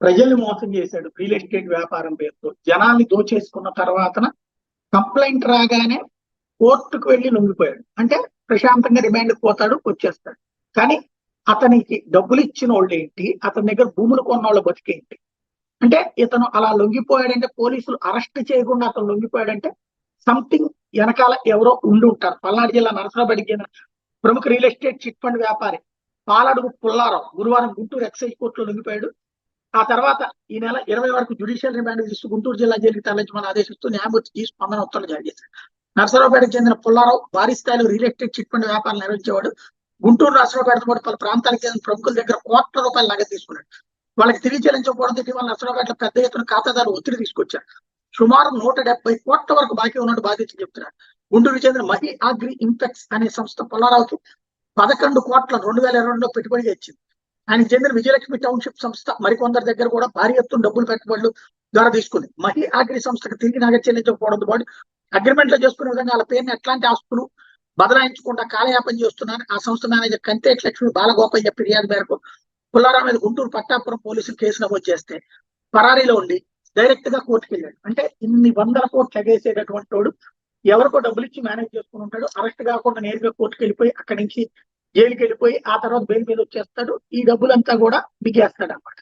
ప్రజల్ని మోసం చేశాడు రియల్ ఎస్టేట్ వ్యాపారం పేరుతో. జనాల్ని దోచేసుకున్న తర్వాత కంప్లైంట్ రాగానే కోర్టుకు వెళ్ళి లొంగిపోయాడు. అంటే ప్రశాంతంగా రిమాండ్కి పోతాడు, వచ్చేస్తాడు. కానీ అతనికి డబ్బులు ఇచ్చిన వాళ్ళు ఏంటి, అతని దగ్గర భూములు కొన్న వాళ్ళ బతికేంటి? అంటే ఇతను అలా లొంగిపోయాడంటే, పోలీసులు అరెస్ట్ చేయకుండా అతను లొంగిపోయాడంటే సంథింగ్ వెనకాల ఎవరో ఉండి ఉంటారు. పల్నాడు జిల్లా నరసరావుపేటకి చెందిన ప్రముఖ రియల్ ఎస్టేట్ చిట్ ఫండ్ వ్యాపారి పాలడుగు పుల్లారావు గురువారం గుంటూరు ఎక్సైజ్ కోర్టులో లొంగిపోయాడు. ఆ తర్వాత ఈ నెల 20 వరకు జ్యుడిషియల్ రిమాండ్ తీసుకు గుంటూరు జిల్లా జైలుకి తరలించమని ఆదేశిస్తూ న్యాయమూర్తి స్పందన ఉత్తర్వులు జారీ చేశారు. నరసరావుపేటకు చెందిన పుల్లారావు భారీ స్థాయిలో రియల్ ఎస్టేట్ చిట్ ఫండ్ వ్యాపారం నిర్వహించేవాడు. గుంటూరు నరసరావుపేటతో పాటు పలు ప్రాంతాలకు చెందిన ప్రముఖుల దగ్గర ₹1,00,00,000 నగదు తీసుకున్నాడు. వాళ్ళకి తిరిగి చెల్లించకపోవడంతో ఇటీవల నరసరావుపేటలో పెద్ద ఎత్తున ఖాతాదారులు ఒత్తిడి తీసుకొచ్చారు. సుమారు 170 కోట్ల వరకు బాకీ ఉన్నట్టు బాధితులు చెప్తున్నారు. గుంటూరుకు చెందిన మహి అగ్రి ఇంపెక్స్ అనే సంస్థ పుల్లారావుకి 11 కోట్ల 2022లో పెట్టుబడిగా ఇచ్చింది. ఆయనకు చెందిన విజయలక్ష్మి టౌన్షిప్ సంస్థ మరికొందరి దగ్గర కూడా భారీ ఎత్తున డబ్బులు పెట్టుబడులు ద్వారా తీసుకుంది. మహి అగ్రి సంస్థకు తిరిగి నగదు చెల్లించకపోవడంతో పాటు అగ్రిమెంట్ లో చేసుకునే విధంగా వాళ్ళ పేరుని ఎట్లాంటి ఆస్తులు బదలాయించకుండా కాలయాపన చేస్తున్నారని ఆ సంస్థ మేనేజర్ కంతేటి లక్ష్మి బాలగోపయ్య ఫిర్యాదు మేరకు పుల్లారావు మీద గుంటూరు పట్టాపురం పోలీసులు కేసు నమోదు చేస్తే పరారీలో ఉండి డైరెక్ట్ గా కోర్టుకు వెళ్ళాడు. అంటే ఇన్ని వందల కోట్లు ఎగేసేటటువంటి వాడు ఎవరికో డబ్బులు ఇచ్చి మేనేజ్ చేసుకుని ఉంటాడు. అరెస్ట్ కాకుండా నేరుగా కోర్టుకు వెళ్ళిపోయి అక్కడి నుంచి జైలుకి వెళ్ళిపోయి ఆ తర్వాత బెయిల్ మీద వచ్చేస్తాడు. ఈ డబ్బులంతా కూడా మిగేస్తాడు అన్నమాట.